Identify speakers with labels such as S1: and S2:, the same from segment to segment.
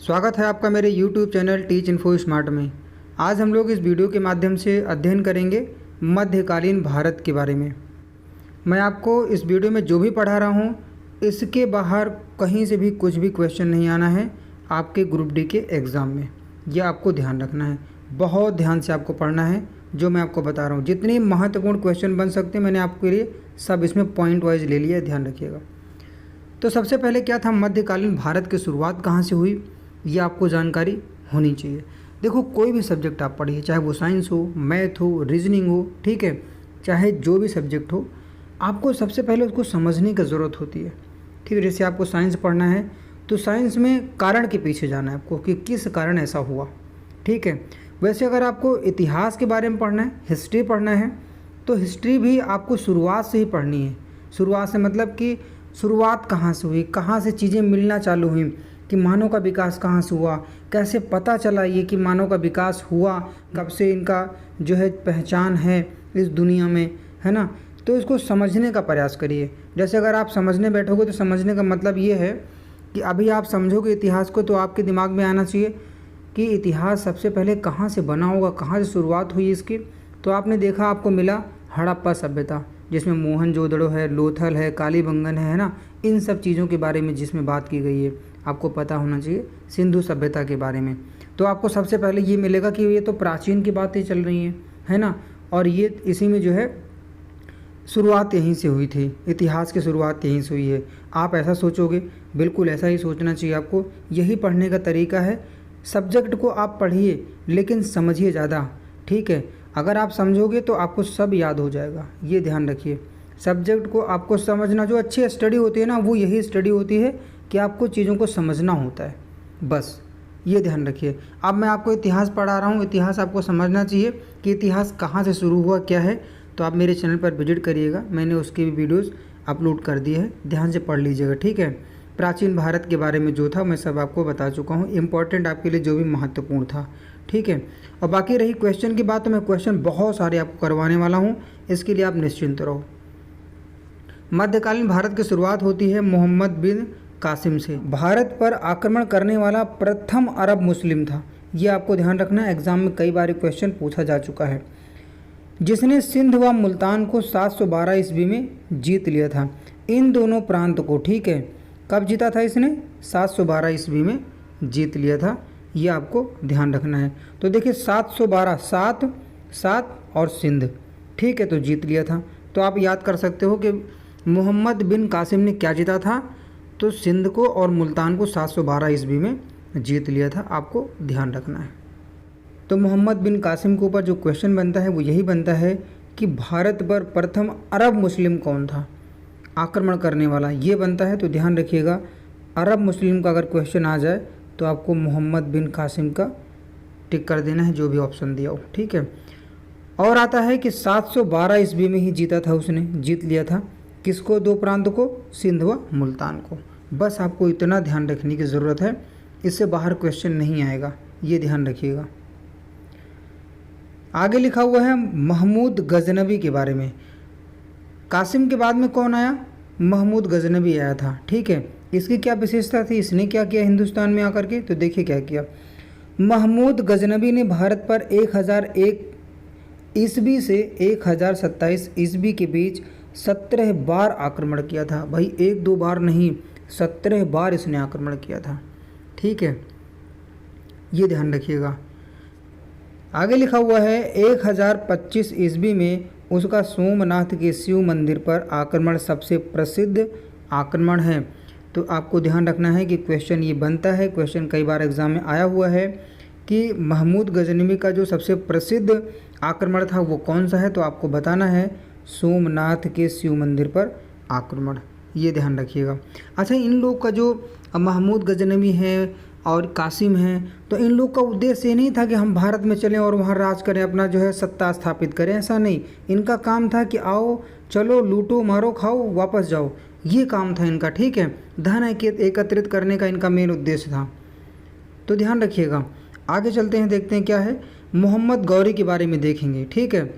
S1: स्वागत है आपका मेरे YouTube channel teach info smart में। आज हम लोग इस वीडियो के माध्यम से अध्ययन करेंगे मध्यकालीन भारत के बारे में। मैं आपको इस वीडियो में जो भी पढ़ा रहा हूँ इसके बाहर कहीं से भी कुछ भी क्वेश्चन नहीं आना है आपके ग्रुप डी के एग्ज़ाम में। यह आपको ध्यान रखना है, बहुत ध्यान से आपको पढ़ना है जो मैं आपको बता रहा हूँ। जितने महत्वपूर्ण क्वेश्चन बन सकते हैं मैंने आपके लिए सब इसमें पॉइंट वाइज ले लिया है, ध्यान रखिएगा। तो सबसे पहले क्या था, मध्यकालीन भारत की शुरुआत कहाँ से हुई ये आपको जानकारी होनी चाहिए। देखो, कोई भी सब्जेक्ट आप पढ़िए, चाहे वो साइंस हो, मैथ हो, रीजनिंग हो, ठीक है, चाहे जो भी सब्जेक्ट हो, आपको सबसे पहले उसको समझने की ज़रूरत होती है। ठीक है, जैसे आपको साइंस पढ़ना है तो साइंस में कारण के पीछे जाना है आपको कि किस कारण ऐसा हुआ। ठीक है, वैसे अगर आपको इतिहास के बारे में पढ़ना है, हिस्ट्री पढ़ना है, तो हिस्ट्री भी आपको शुरुआत से ही पढ़नी है। शुरुआत से मतलब कि शुरुआत कहाँ से हुई, कहाँ से चीज़ें मिलना चालू हुई, कि मानव का विकास कहाँ से हुआ, कैसे पता चला ये कि मानव का विकास हुआ, कब से इनका जो है पहचान है इस दुनिया में, है ना। तो इसको समझने का प्रयास करिए। जैसे अगर आप समझने बैठोगे तो समझने का मतलब ये है कि अभी आप समझोगे इतिहास को तो आपके दिमाग में आना चाहिए कि इतिहास सबसे पहले कहाँ से बना होगा, कहाँ से शुरुआत हुई इसकी। तो आपने देखा, आपको मिला हड़प्पा सभ्यता, जिसमें मोहनजोदड़ो है, लोथल है, कालीबंगन है ना, इन सब चीज़ों के बारे में जिसमें बात की गई है आपको पता होना चाहिए। सिंधु सभ्यता के बारे में तो आपको सबसे पहले ये मिलेगा कि ये तो प्राचीन की बातें चल रही हैं, है ना, और ये इसी में जो है शुरुआत यहीं से हुई थी, इतिहास की शुरुआत यहीं से हुई है। आप ऐसा सोचोगे, बिल्कुल ऐसा ही सोचना चाहिए आपको। यही पढ़ने का तरीका है। सब्जेक्ट को आप पढ़िए लेकिन समझिए ज़्यादा, ठीक है। अगर आप समझोगे तो आपको सब याद हो जाएगा, ये ध्यान रखिए। सब्जेक्ट को आपको समझना, जो अच्छी स्टडी होती है ना वो यही स्टडी होती है कि आपको चीज़ों को समझना होता है, बस ये ध्यान रखिए। अब मैं आपको इतिहास पढ़ा रहा हूँ, इतिहास आपको समझना चाहिए कि इतिहास कहाँ से शुरू हुआ, क्या है। तो आप मेरे चैनल पर विजिट करिएगा, मैंने उसके भी वीडियोस अपलोड कर दिए हैं, ध्यान से पढ़ लीजिएगा, ठीक है। प्राचीन भारत के बारे में जो था मैं सब आपको बता चुका हूँ, इम्पॉर्टेंट आपके लिए जो भी महत्वपूर्ण था, ठीक है। और बाकी रही क्वेश्चन की बात, तो मैं क्वेश्चन बहुत सारे आपको करवाने वाला हूँ, इसके लिए आप निश्चिंत रहो। मध्यकालीन भारत की शुरुआत होती है मोहम्मद बिन कासिम से। भारत पर आक्रमण करने वाला प्रथम अरब मुस्लिम था, ये आपको ध्यान रखना है, एग्जाम में कई बार क्वेश्चन पूछा जा चुका है। जिसने सिंध व मुल्तान को 712 ईस्वी में जीत लिया था। इन दोनों प्रांत को, ठीक है, कब जीता था इसने? 712 ईस्वी में जीत लिया था, ये आपको ध्यान रखना है। तो देखिए 712, 7 और सिंध, ठीक है, तो जीत लिया था। तो आप याद कर सकते हो कि मोहम्मद बिन कासिम ने क्या जीता था, तो सिंध को और मुल्तान को 712 ईस्वी में जीत लिया था, आपको ध्यान रखना है। तो मोहम्मद बिन कासिम के ऊपर जो क्वेश्चन बनता है वो यही बनता है कि भारत पर प्रथम अरब मुस्लिम कौन था आक्रमण करने वाला, ये बनता है। तो ध्यान रखिएगा, अरब मुस्लिम का अगर क्वेश्चन आ जाए तो आपको मोहम्मद बिन कासिम का टिक कर देना है, जो भी ऑप्शन दिया हो, ठीक है। और आता है कि 712 ईस्वी में ही जीता था, उसने जीत लिया था किसको? दो प्रांत को, सिंध व मुल्तान को। बस आपको इतना ध्यान रखने की ज़रूरत है, इससे बाहर क्वेश्चन नहीं आएगा, ये ध्यान रखिएगा। आगे लिखा हुआ है महमूद गजनवी के बारे में। कासिम के बाद में कौन आया? महमूद गजनवी आया था, ठीक है। इसकी क्या विशेषता थी, इसने क्या किया हिंदुस्तान में आकर के? तो देखिए क्या किया। महमूद गजनवी ने भारत पर 1001 ईस्वी से 1027 ईस्वी के बीच 17 बार आक्रमण किया था। भाई 1-2 बार नहीं, 17 बार इसने आक्रमण किया था, ठीक है, ये ध्यान रखिएगा। आगे लिखा हुआ है 1025 ईस्वी में उसका सोमनाथ के शिव मंदिर पर आक्रमण सबसे प्रसिद्ध आक्रमण है। तो आपको ध्यान रखना है कि क्वेश्चन ये बनता है, क्वेश्चन कई बार एग्जाम में आया हुआ है कि महमूद गजनवी का जो सबसे प्रसिद्ध आक्रमण था वो कौन सा है, तो आपको बताना है सोमनाथ के शिव मंदिर पर आक्रमण, ये ध्यान रखिएगा। अच्छा, इन लोग का जो महमूद गजनवी है और कासिम हैं, तो इन लोग का उद्देश्य ये नहीं था कि हम भारत में चलें और वहाँ राज करें, अपना जो है सत्ता स्थापित करें, ऐसा नहीं। इनका काम था कि आओ चलो लूटो मारो खाओ वापस जाओ, ये काम था इनका, ठीक है। धन एकत्रित करने का इनका मेन उद्देश्य था, तो ध्यान रखिएगा। आगे चलते हैं, देखते हैं क्या है। मोहम्मद गौरी के बारे में देखेंगे, ठीक है।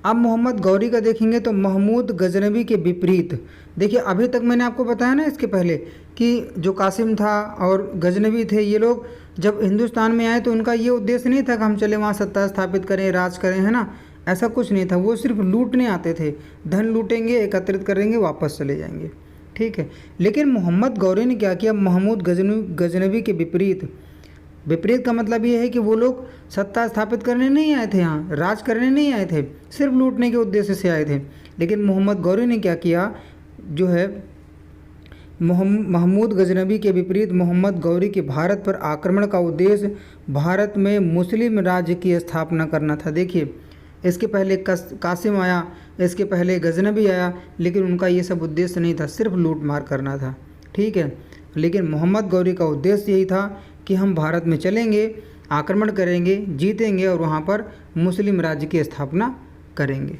S1: अब मोहम्मद गौरी का देखेंगे तो महमूद गजनवी के विपरीत, देखिए अभी तक मैंने आपको बताया ना इसके पहले कि जो कासिम था और गजनबी थे, ये लोग जब हिंदुस्तान में आए तो उनका ये उद्देश्य नहीं था कि हम चले वहाँ सत्ता स्थापित करें, राज करें, है ना। ऐसा कुछ नहीं था, वो सिर्फ लूटने आते थे, धन लूटेंगे, एकत्रित करेंगे, वापस चले जाएंगे, ठीक है। लेकिन मोहम्मद गौरी ने क्या किया, महमूद गजनबी के विपरीत, विपरीत का मतलब ये है कि वो लोग सत्ता स्थापित करने नहीं आए थे, यहाँ राज करने नहीं आए थे, सिर्फ लूटने के उद्देश्य से आए थे। लेकिन मोहम्मद गौरी ने क्या किया, जो है महमूद गजनबी के विपरीत मोहम्मद गौरी के भारत पर आक्रमण का उद्देश्य भारत में मुस्लिम राज्य की स्थापना करना था। देखिए, इसके पहले कासिम आया, इसके पहले गजनबी आया, लेकिन उनका ये सब उद्देश्य नहीं था, सिर्फ लूट मार करना था, ठीक है। लेकिन मोहम्मद गौरी का उद्देश्य यही था कि हम भारत में चलेंगे, आक्रमण करेंगे, जीतेंगे और वहाँ पर मुस्लिम राज्य की स्थापना करेंगे।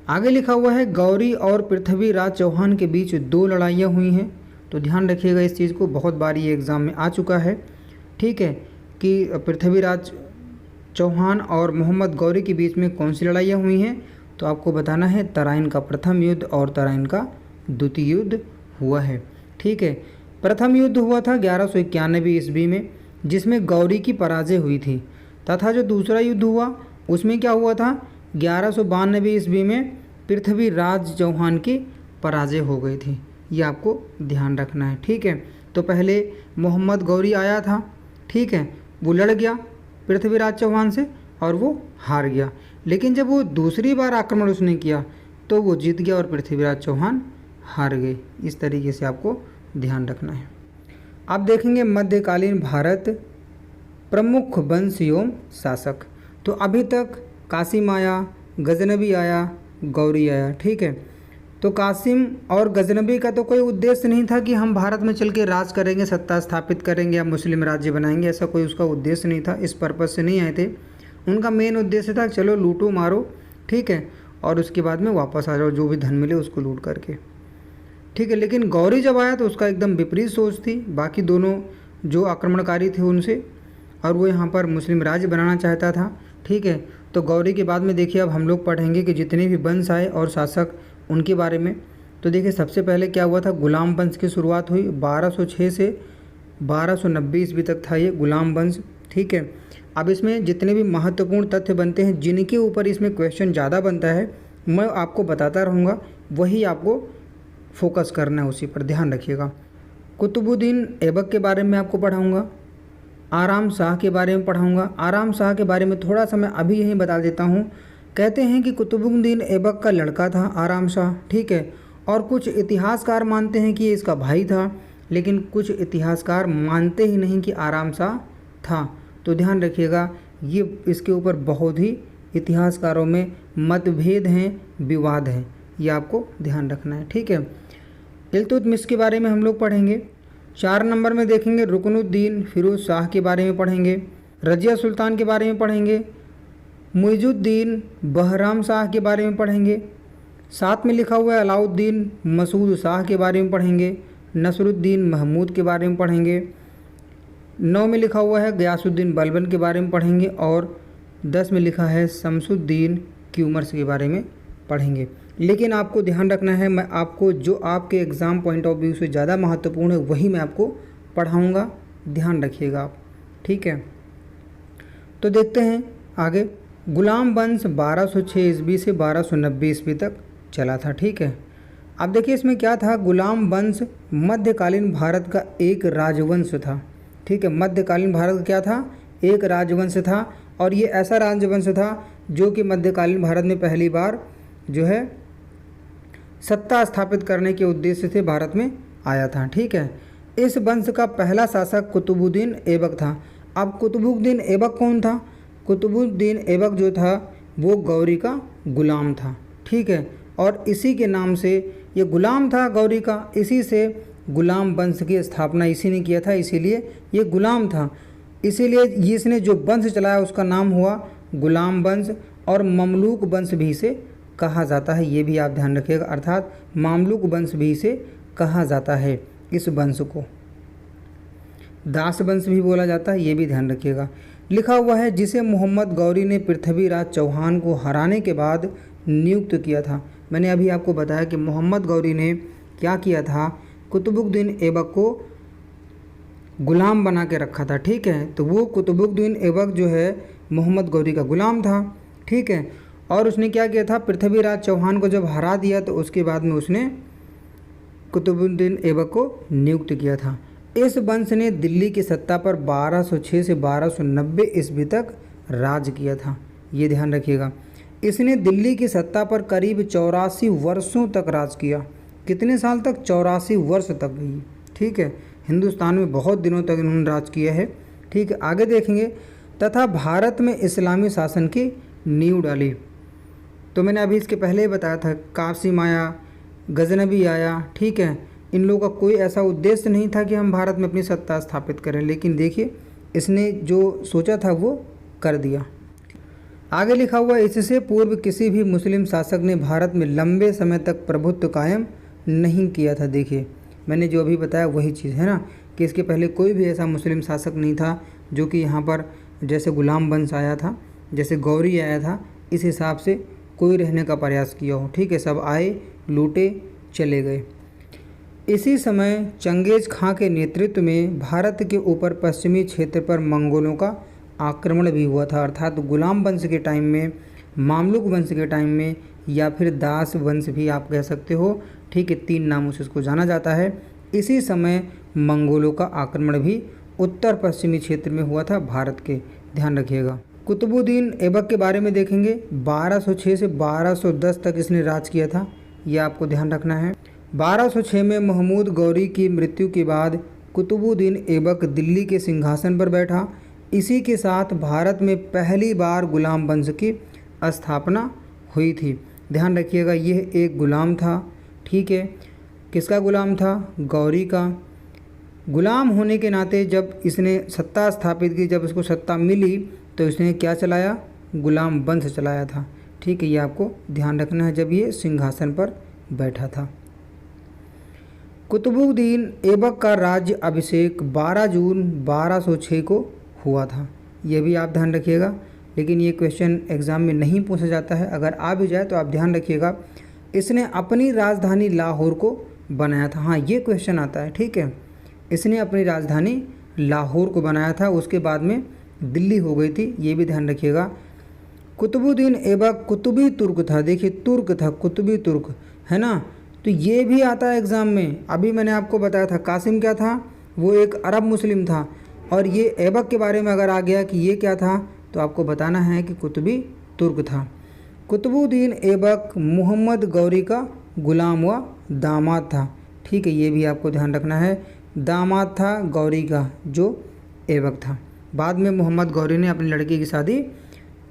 S1: आगे लिखा हुआ है, गौरी और पृथ्वीराज चौहान के बीच 2 लड़ाइयाँ हुई हैं। तो ध्यान रखिएगा इस चीज़ को, बहुत बार ये एग्ज़ाम में आ चुका है, ठीक है, कि पृथ्वीराज चौहान और मोहम्मद गौरी के बीच में कौन सी लड़ाइयाँ हुई हैं। तो आपको बताना है तराइन का प्रथम युद्ध और तराइन का द्वितीय युद्ध हुआ है, ठीक है। प्रथम युद्ध हुआ था 1191 ईस्वी में, जिसमें गौरी की पराजय हुई थी, तथा जो दूसरा युद्ध हुआ उसमें क्या हुआ था, 1192 ईस्वी में पृथ्वीराज चौहान की पराजय हो गई थी। ये आपको ध्यान रखना है, ठीक है। तो पहले मोहम्मद गौरी आया था, ठीक है, वो लड़ गया पृथ्वीराज चौहान से और वो हार गया। लेकिन जब वो दूसरी बार आक्रमण उसने किया तो वो जीत गया और पृथ्वीराज चौहान हार गए। इस तरीके से आपको ध्यान रखना है। अब देखेंगे मध्यकालीन भारत प्रमुख वंश एवं शासक। तो अभी तक कासिम आया, गजनबी आया, गौरी आया, ठीक है। तो कासिम और गजनबी का तो कोई उद्देश्य नहीं था कि हम भारत में चल के राज करेंगे, सत्ता स्थापित करेंगे या मुस्लिम राज्य बनाएंगे, ऐसा कोई उसका उद्देश्य नहीं था, इस पर्पज़ से नहीं आए थे। उनका मेन उद्देश्य था चलो लूटो मारो, ठीक है, और उसके बाद में वापस आ जाओ, जो भी धन मिले उसको लूट करके, ठीक है। लेकिन गौरी जब आया तो उसका एकदम विपरीत सोच थी बाकी दोनों जो आक्रमणकारी थे उनसे, और वो यहाँ पर मुस्लिम राज्य बनाना चाहता था, ठीक है। तो गौरी के बाद में देखिए अब हम लोग पढ़ेंगे कि जितने भी वंश आए और शासक उनके बारे में। तो देखिए सबसे पहले क्या हुआ था, गुलाम वंश की शुरुआत हुई 1206 से 1290 ईस्वी तक था ये गुलाम वंश, ठीक है। अब इसमें जितने भी महत्वपूर्ण तथ्य बनते हैं, जिनके ऊपर इसमें क्वेश्चन ज़्यादा बनता है, मैं आपको बताता रहूँगा, वही आपको फोकस करना है, उसी पर ध्यान रखिएगा। कुतुबुद्दीन ऐबक के बारे में आपको पढ़ाऊँगा, आराम शाह के बारे में पढ़ाऊँगा। आराम शाह के बारे में थोड़ा सा मैं अभी यहीं बता देता हूँ। कहते हैं कि कुतुबुद्दीन ऐबक का लड़का था आराम शाह, ठीक है, और कुछ इतिहासकार मानते हैं कि ये इसका भाई था, लेकिन कुछ इतिहासकार मानते ही नहीं कि आराम शाह था। तो ध्यान रखिएगा, ये इसके ऊपर बहुत ही इतिहासकारों में मतभेद हैं, विवाद हैं, ये आपको ध्यान रखना है, ठीक है। इल्तुतमिश के बारे में हम लोग पढ़ेंगे। 4 नंबर में देखेंगे रुकनुद्दीन फिरोज शाह के बारे में पढ़ेंगे, रजिया सुल्तान के बारे में पढ़ेंगे, मुइजुद्दीन बहराम शाह के बारे में पढ़ेंगे। 7 में लिखा हुआ है अलाउद्दीन मसूद शाह के बारे में पढ़ेंगे, नसरुद्दीन महमूद के बारे में पढ़ेंगे। 9 में लिखा हुआ है गयासुद्दीन बलबन के बारे में पढ़ेंगे, और 10 में लिखा है शमसुद्दीन क्यूमर्स के बारे में पढ़ेंगे। लेकिन आपको ध्यान रखना है, मैं आपको जो आपके एग्ज़ाम पॉइंट ऑफ व्यू से ज़्यादा महत्वपूर्ण है वही मैं आपको पढ़ाऊँगा, ध्यान रखिएगा आप, ठीक है। तो देखते हैं आगे। गुलाम वंश 1206 ईस्वी से 1290 ईस्वी तक चला था, ठीक है। अब देखिए इसमें क्या था, गुलाम वंश मध्यकालीन भारत का एक राजवंश था, ठीक है। मध्यकालीन भारत क्या था, एक राजवंश था, और ये ऐसा राजवंश था जो कि मध्यकालीन भारत में पहली बार जो है सत्ता स्थापित करने के उद्देश्य से भारत में आया था, ठीक है। इस वंश का पहला शासक कुतुबुद्दीन ऐबक था। अब कुतुबुद्दीन ऐबक कौन था, कुतुबुद्दीन ऐबक जो था वो गौरी का गुलाम था, ठीक है, और इसी के नाम से ये गुलाम था गौरी का, इसी से गुलाम वंश की स्थापना इसी ने किया था, इसीलिए ये गुलाम था, इसीलिए इसने जो वंश चलाया उसका नाम हुआ गुलाम वंश, और ममलूक वंश भी इसे कहा जाता है, ये भी आप ध्यान रखिएगा, अर्थात मामलुक वंश भी इसे कहा जाता है, इस वंश को दास वंश भी बोला जाता है, ये भी ध्यान रखिएगा। लिखा हुआ है जिसे मोहम्मद गौरी ने पृथ्वीराज चौहान को हराने के बाद नियुक्त किया था। मैंने अभी आपको बताया कि मोहम्मद गौरी ने क्या किया था, कुतुबुद्दीन ऐबक को गुलाम बना के रखा था। ठीक है, तो वो कुतुबुद्दीन ऐबक जो है मोहम्मद गौरी का गुलाम था। ठीक है, और उसने क्या किया था, पृथ्वीराज चौहान को जब हरा दिया तो उसके बाद में उसने कुतुबुद्दीन ऐबक को नियुक्त किया था। इस वंश ने दिल्ली की सत्ता पर 1206 से 1290 ईस्वी तक राज किया था। ये ध्यान रखिएगा, इसने दिल्ली की सत्ता पर करीब 84 वर्षों तक राज किया। कितने साल तक? 84 वर्ष तक गई। ठीक है, हिंदुस्तान में बहुत दिनों तक इन्होंने राज किया है। ठीक है, आगे देखेंगे। तथा भारत में इस्लामी शासन की नींव डाली। तो मैंने अभी इसके पहले ही बताया था, कासिम आया, गजनबी आया। ठीक है, इन लोगों का कोई ऐसा उद्देश्य नहीं था कि हम भारत में अपनी सत्ता स्थापित करें, लेकिन देखिए इसने जो सोचा था वो कर दिया। आगे लिखा हुआ, इससे पूर्व किसी भी मुस्लिम शासक ने भारत में लंबे समय तक प्रभुत्व कायम नहीं किया था। देखिए मैंने जो अभी बताया वही चीज़ है ना, कि इसके पहले कोई भी ऐसा मुस्लिम शासक नहीं था जो कि यहाँ पर जैसे गुलाम वंश आया था, जैसे गौरी आया था, इस हिसाब से कोई रहने का प्रयास किया हो। ठीक है, सब आए, लूटे, चले गए। इसी समय चंगेज खां के नेतृत्व में भारत के ऊपर पश्चिमी क्षेत्र पर मंगोलों का आक्रमण भी हुआ था। अर्थात गुलाम वंश के टाइम में, मामलुक वंश के टाइम में, या फिर दास वंश भी आप कह सकते हो। ठीक है, 3 नामों से इसको जाना जाता है। इसी समय मंगोलों का आक्रमण भी उत्तर पश्चिमी क्षेत्र में हुआ था भारत के, ध्यान रखिएगा। कुतुबुद्दीन ऐबक के बारे में देखेंगे, 1206 से 1210 तक इसने राज किया था, यह आपको ध्यान रखना है। 1206 में महमूद गौरी की मृत्यु के बाद कुतुबुद्दीन ऐबक दिल्ली के सिंहासन पर बैठा। इसी के साथ भारत में पहली बार गुलाम वंश की स्थापना हुई थी। ध्यान रखिएगा, यह एक गुलाम था। ठीक है, किसका गुलाम था? गौरी का। गुलाम होने के नाते जब इसने सत्ता स्थापित की, जब इसको सत्ता मिली तो इसने क्या चलाया? गुलाम वंश चलाया था। ठीक है, ये आपको ध्यान रखना है जब ये सिंहासन पर बैठा था। कुतुबुद्दीन ऐबक का राज्य अभिषेक 12 जून 1206 को हुआ था। यह भी आप ध्यान रखिएगा, लेकिन ये क्वेश्चन एग्ज़ाम में नहीं पूछा जाता है। अगर आ भी जाए तो आप ध्यान रखिएगा, इसने अपनी राजधानी लाहौर को बनाया था। हाँ, ये क्वेश्चन आता है। ठीक है, इसने अपनी राजधानी लाहौर को बनाया था, उसके बाद में दिल्ली हो गई थी, ये भी ध्यान रखिएगा। कुतुबुद्दीन ऐबक कुतुबी तुर्क था। देखिए तुर्क था, कुतुबी तुर्क है ना, तो ये भी आता है एग्ज़ाम में। अभी मैंने आपको बताया था कासिम क्या था, वो एक अरब मुस्लिम था, और ये ऐबक के बारे में अगर आ गया कि ये क्या था तो आपको बताना है कि कुतुबी तुर्क था। कुतुबुद्दीन ऐबक मोहम्मद गौरी का गुलाम व दामाद था। ठीक है, ये भी आपको ध्यान रखना है, दामाद था गौरी का जो ऐबक था। बाद में मोहम्मद गौरी ने अपनी लड़की की शादी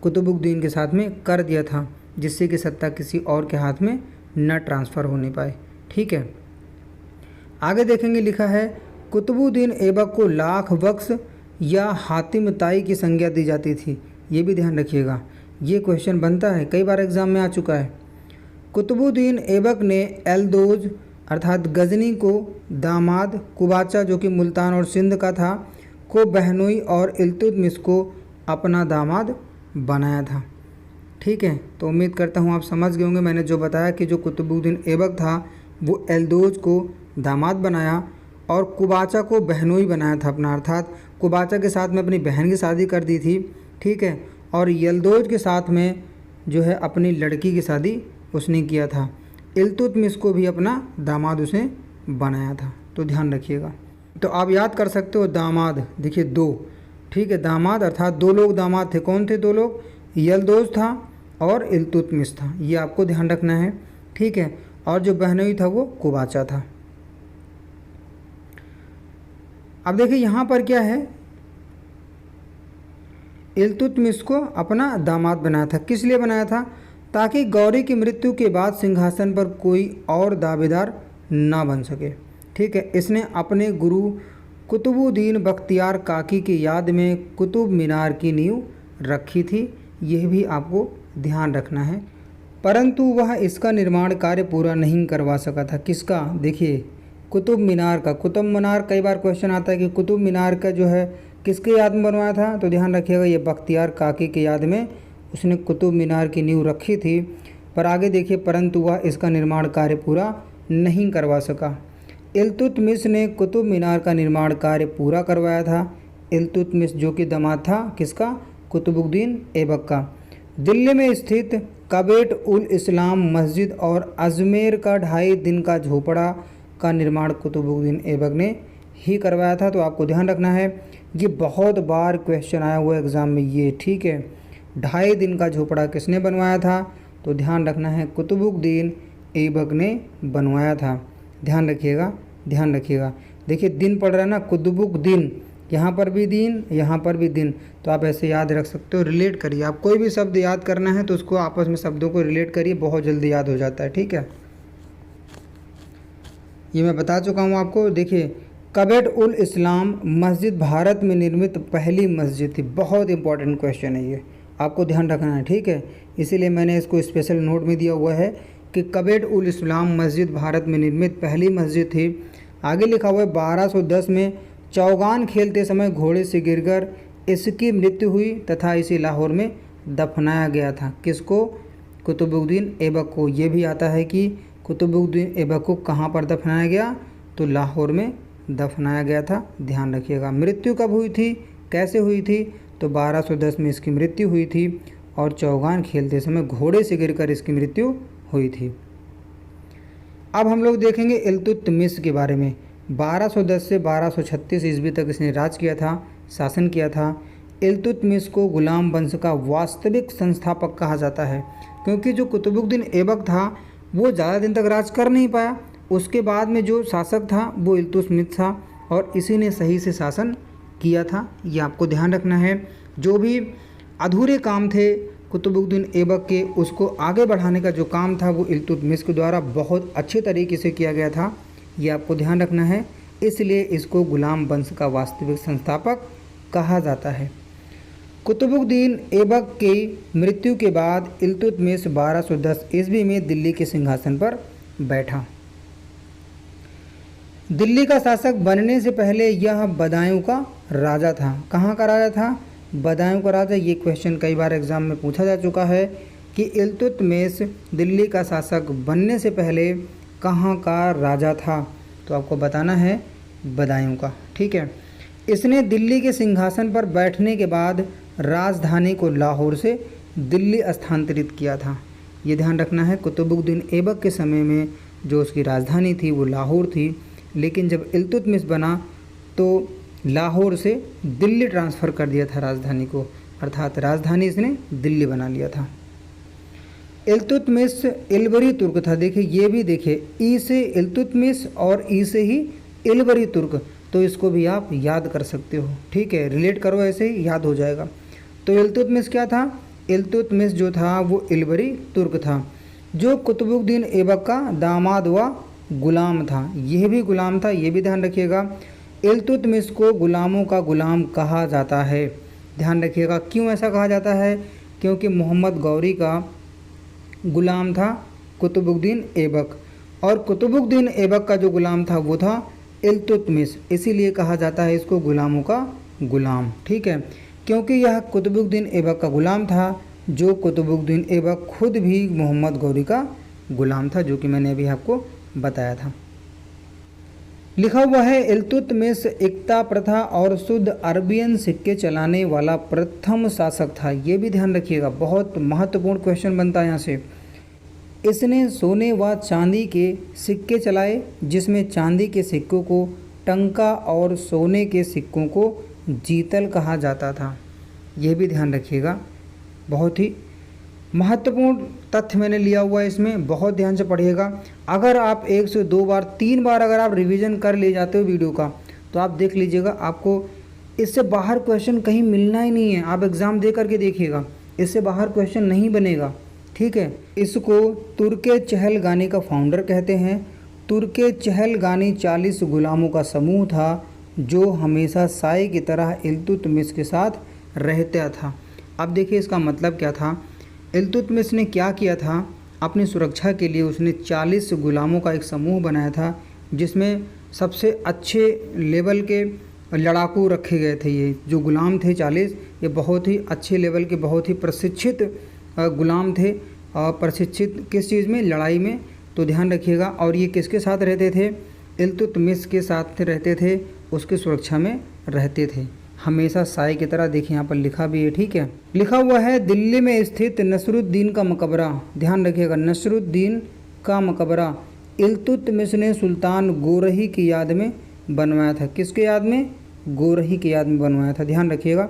S1: कुतुबुद्दीन के साथ में कर दिया था, जिससे कि सत्ता किसी और के हाथ में न ट्रांसफ़र होने पाए। ठीक है, आगे देखेंगे, लिखा है कुतुबुद्दीन ऐबक को लाख बख्श या हातिम ताई की संज्ञा दी जाती थी। ये भी ध्यान रखिएगा, ये क्वेश्चन बनता है, कई बार एग्जाम में आ चुका है। कुतुबुद्दीन ऐबक ने एल्दोज अर्थात गजनी को दामाद, कुबाचा जो कि मुल्तान और सिंध का था को बहनोई और इल्तुतमिश को अपना दामाद बनाया था। ठीक है, तो उम्मीद करता हूँ आप समझ गए होंगे। मैंने जो बताया कि जो कुतुबुद्दीन ऐबक था वो एल्दोज को दामाद बनाया और कुबाचा को बहनोई बनाया था अपना, अर्थात कुबाचा के साथ में अपनी बहन की शादी कर दी थी। ठीक है, और यल्दोज के साथ में जो है अपनी लड़की की शादी उसने किया था। इल्तुतमिश को भी अपना दामाद उसने बनाया था, तो ध्यान रखिएगा। तो आप याद कर सकते हो दामाद, देखिए 2। ठीक है, दामाद अर्थात 2 लोग दामाद थे। कौन थे 2 लोग? यल्दोज था और इल्तुतमिश था, ये आपको ध्यान रखना है। ठीक है, और जो बहनोई था वो कुबाचा था। अब देखिए यहाँ पर क्या है, इल्तुतमिश को अपना दामाद बनाया था। किस लिए बनाया था? ताकि गौरी की मृत्यु के बाद सिंहासन पर कोई और दावेदार ना बन सके। ठीक है, इसने अपने गुरु कुतुबुद्दीन बख्तियार काकी की याद में कुतुब मीनार की नींव रखी थी, यह भी आपको ध्यान रखना है। परंतु वह इसका निर्माण कार्य पूरा नहीं करवा सका था। किसका? देखिए कुतुब मीनार का। कुतुब मीनार कई बार क्वेश्चन आता है कि कुतुब मीनार का जो है किसके याद में बनवाया था, तो ध्यान रखिएगा ये बख्तियार काकी की याद में उसने कुतुब मीनार की नींव रखी थी। पर आगे देखिए, परंतु वह इसका निर्माण कार्य पूरा नहीं करवा सका। इल्तुतमिश ने कुतुब मीनार का निर्माण कार्य पूरा करवाया था। इल्तुतमिश जो कि दामाद था किसका? कुतुबुद्दीन ऐबक का। दिल्ली में स्थित कबेट उल इस्लाम मस्जिद और अजमेर का 2.5 दिन का झोपड़ा का निर्माण कुतुबुद्दीन ऐबक ने ही करवाया था। तो आपको ध्यान रखना है, ये बहुत बार क्वेश्चन आया हुआ एग्ज़ाम में ये, ठीक है। 2.5 दिन का झोपड़ा किसने बनवाया था? तो ध्यान रखना है, कुतुबुद्दीन ऐबक ने बनवाया था। ध्यान रखिएगा, ध्यान रखिएगा। देखिए दिन पढ़ रहा है ना, कुतुबुद्दीन, यहाँ पर भी दिन, यहाँ पर भी दिन, तो आप ऐसे याद रख सकते हो। रिलेट करिए, आप कोई भी शब्द याद करना है तो उसको आपस में शब्दों को रिलेट करिए, बहुत जल्दी याद हो जाता है, ठीक है। ये मैं बता चुका हूँ आपको। देखिए कबेट उल इस्लाम मस्जिद भारत में निर्मित पहली मस्जिद थी। बहुत इंपॉर्टेंट क्वेश्चन है ये, आपको ध्यान रखना है, ठीक है। इसीलिए मैंने इसको स्पेशल नोट में दिया हुआ है कि कबेट उल इस्लाम मस्जिद भारत में निर्मित पहली मस्जिद थी। आगे लिखा हुआ है 1210 में चौगान खेलते समय घोड़े से गिरकर इसकी मृत्यु हुई तथा इसे लाहौर में दफनाया गया था। किसको? कुतुबुद्दीन ऐबक को। ये भी आता है कि कुतुबुद्दीन ऐबक को कहाँ पर दफनाया गया? तो लाहौर में दफनाया गया था। ध्यान रखिएगा। मृत्यु कब हुई थी, कैसे हुई थी? तो 1210 में इसकी मृत्यु हुई थी और चौगान खेलते समय घोड़े से गिरकर इसकी मृत्यु हुई थी। अब हम लोग देखेंगे इल्तुतमिश के बारे में। 1210 से 1236 ईस्वी तक इसने राज किया था, शासन किया था। इल्तुतमिश को गुलाम वंश का वास्तविक संस्थापक कहा जाता है, क्योंकि जो कुतुबुद्दीन ऐबक था वो ज़्यादा दिन तक राज कर नहीं पाया। उसके बाद में जो शासक था वो इल्तुतमिश था और इसी ने सही से शासन किया था। ये आपको ध्यान रखना है। जो भी अधूरे काम थे कुतुबुद्दीन ऐबक के, उसको आगे बढ़ाने का जो काम था वो इल्तुतमिश के द्वारा बहुत अच्छे तरीके से किया गया था। ये आपको ध्यान रखना है, इसलिए इसको गुलाम वंश का वास्तविक संस्थापक कहा जाता है। कुतुबुद्दीन ऐबक की मृत्यु के बाद इल्तुतमिश 1210 ईस्वी में दिल्ली के सिंहासन पर बैठा। दिल्ली का शासक बनने से पहले यह बदायूं का राजा था। कहाँ का राजा था? बदायूं का राजा। ये क्वेश्चन कई बार एग्जाम में पूछा जा चुका है कि इल्तुतमिश दिल्ली का शासक बनने से पहले कहाँ का राजा था? तो आपको बताना है बदायूं का, ठीक है। इसने दिल्ली के सिंहासन पर बैठने के बाद राजधानी को लाहौर से दिल्ली स्थानांतरित किया था। ये ध्यान रखना है, कुतुबुद्दीन ऐबक के समय में जो उसकी राजधानी थी वो लाहौर थी, लेकिन जब इल्तुतमिश बना तो लाहौर से दिल्ली ट्रांसफ़र कर दिया था राजधानी को, अर्थात राजधानी इसने दिल्ली बना लिया था। इल्तुतमिश इलबरी तुर्क था। देखिए ये भी देखिए, ई से इल्तुतमिश और ई से ही इलबरी तुर्क, तो इसको भी आप याद कर सकते हो, ठीक है। रिलेट करो, ऐसे ही याद हो जाएगा। तो इल्तुतमिश क्या था? इल्तुतमिश जो था वो इलबरी तुर्क था, जो कुतुबुद्दीन ऐबक का दामाद व गुलाम था। यह भी गुलाम था, ये भी ध्यान रखिएगा। इल्तुतमिश को गुलामों का गुलाम कहा जाता है। ध्यान रखिएगा, क्यों ऐसा कहा जाता है? क्योंकि मोहम्मद गौरी का गुलाम था कुतुबुद्दीन ऐबक, और कुतुबुद्दीन ऐबक का जो गुलाम था वो था इल्तुतमिश, इसीलिए कहा जाता है इसको गुलामों का गुलाम, ठीक है। क्योंकि यह कुतुबुद्दीन ऐबक का गुलाम था, जो कुतुबुद्दीन ऐबक खुद भी मोहम्मद गौरी का गुलाम था, जो कि मैंने अभी आपको बताया था। लिखा हुआ है इल्तुतमिश इक्ता प्रथा और शुद्ध अरबियन सिक्के चलाने वाला प्रथम शासक था। ये भी ध्यान रखिएगा, बहुत महत्वपूर्ण क्वेश्चन बनता है यहाँ से। इसने सोने व चांदी के सिक्के चलाए, जिसमें चांदी के सिक्कों को टंका और सोने के सिक्कों को जीतल कहा जाता था। यह भी ध्यान रखिएगा, बहुत ही महत्वपूर्ण तथ्य मैंने लिया हुआ है इसमें, बहुत ध्यान से पढ़िएगा। अगर आप 1 से 2 बार 3 बार अगर आप रिवीजन कर ले जाते हो वीडियो का, तो आप देख लीजिएगा, आपको इससे बाहर क्वेश्चन कहीं मिलना ही नहीं है। आप एग्ज़ाम दे करके देखिएगा, इससे बाहर क्वेश्चन नहीं बनेगा, ठीक है। इसको तुर्के चहलगानी का फाउंडर कहते हैं। तुर्के चहलगानी 40 गुलामों का समूह था, जो हमेशा साए की तरह इल्तुतमिश के साथ रहता था। अब देखिए इसका मतलब क्या था। इल्तुतमिश ने क्या किया था, अपनी सुरक्षा के लिए उसने 40 गुलामों का एक समूह बनाया था, जिसमें सबसे अच्छे लेवल के लड़ाकू रखे गए थे। ये जो गुलाम थे 40, ये बहुत ही अच्छे लेवल के, बहुत ही प्रशिक्षित गुलाम थे। प्रशिक्षित किस चीज़ में? लड़ाई में। तो ध्यान रखिएगा। और ये किसके साथ रहते थे? इल्तुतमिश के साथ रहते थे, उसकी सुरक्षा में रहते थे, हमेशा साए की तरह। देखिए यहाँ पर लिखा भी है, ठीक है, लिखा हुआ है दिल्ली में स्थित नसरुद्दीन का मकबरा, ध्यान रखिएगा, नसरुद्दीन का मकबरा इल्तुतमिश ने सुल्तान गोरही की याद में बनवाया था। किसके याद में? गोरही की याद में बनवाया था, ध्यान रखिएगा।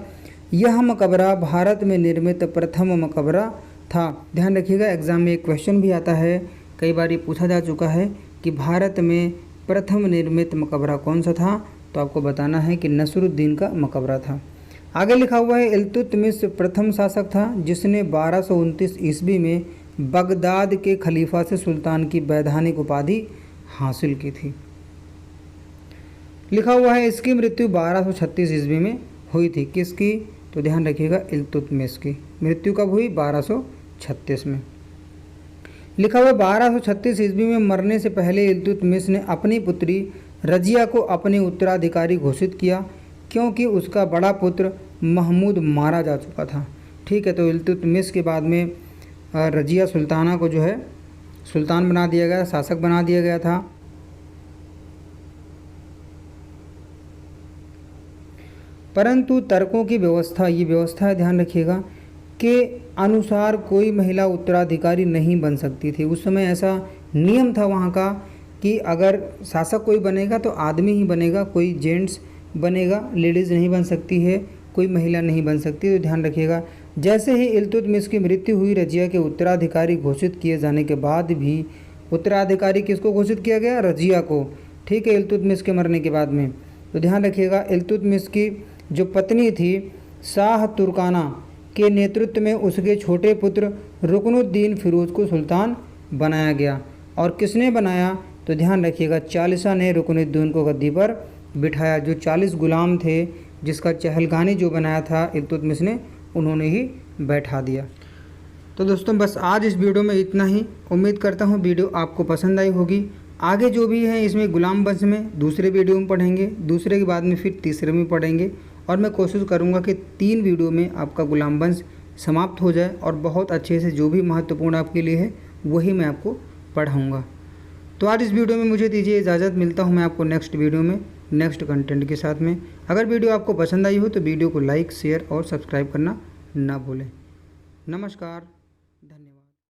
S1: यह मकबरा भारत में निर्मित प्रथम मकबरा था। ध्यान रखिएगा, एग्जाम में एक क्वेश्चन भी आता है, कई बार ये पूछा जा चुका है कि भारत में प्रथम निर्मित मकबरा कौन सा था, तो आपको बताना है कि नसरुद्दीन का मकबरा था। आगे लिखा हुआ है इल्तुतमिश प्रथम शासक था जिसने 1229 ईस्वी में बगदाद के खलीफा से सुल्तान की वैधानिक उपाधि हासिल की थी। लिखा हुआ है इसकी मृत्यु 1236 ईस्वी में हुई थी। किसकी? तो ध्यान रखिएगा, इल्तुतमिश की मृत्यु कब हुई? 1236 में। लिखा हुआ 1236 ईस्वी में मरने से पहले इल्तुतमिश ने अपनी पुत्री रजिया को अपने उत्तराधिकारी घोषित किया, क्योंकि उसका बड़ा पुत्र महमूद मारा जा चुका था। ठीक है, तो इल्तुतमिश के बाद में रजिया सुल्ताना को जो है सुल्तान बना दिया गया, शासक बना दिया गया था। परंतु तर्कों की व्यवस्था, ये व्यवस्था है, ध्यान रखिएगा, के अनुसार कोई महिला उत्तराधिकारी नहीं बन सकती थी। उस समय ऐसा नियम था वहाँ का कि अगर शासक कोई बनेगा तो आदमी ही बनेगा, कोई जेंट्स बनेगा, लेडीज़ नहीं बन सकती है, कोई महिला नहीं बन सकती। तो ध्यान रखिएगा, जैसे ही इल्तुतमिश की मृत्यु हुई, रजिया के उत्तराधिकारी घोषित किए जाने के बाद भी, उत्तराधिकारी किसको घोषित किया गया? रजिया को। ठीक है, इल्तुतमिश के मरने के बाद में। तो ध्यान रखिएगा, इल्तुतमिश की जो पत्नी थी शाह तुर्काना के नेतृत्व में उसके छोटे पुत्र रुकनुद्दीन फिरोज को सुल्तान बनाया गया। और किसने बनाया? तो ध्यान रखिएगा, चालिसा ने रुकनुद्दीन को गद्दी पर बिठाया। जो 40 गुलाम थे, जिसका चहलगानी जो बनाया था इल्तुतमिश ने, उन्होंने ही बैठा दिया। तो दोस्तों बस आज इस वीडियो में इतना ही। उम्मीद करता हूँ वीडियो आपको पसंद आई होगी। आगे जो भी है इसमें गुलाम वंश में दूसरे वीडियो में पढ़ेंगे, दूसरे के बाद में फिर तीसरे में पढ़ेंगे, और मैं कोशिश करूंगा कि 3 वीडियो में आपका गुलाम वंश समाप्त हो जाए और बहुत अच्छे से जो भी महत्वपूर्ण आपके लिए है वही मैं आपको पढ़ाऊंगा। तो आज इस वीडियो में मुझे दीजिए इजाज़त, मिलता हूं मैं आपको नेक्स्ट वीडियो में नेक्स्ट कंटेंट के साथ में। अगर वीडियो आपको पसंद आई हो तो वीडियो को लाइक, शेयर और सब्सक्राइब करना ना भूलें। नमस्कार।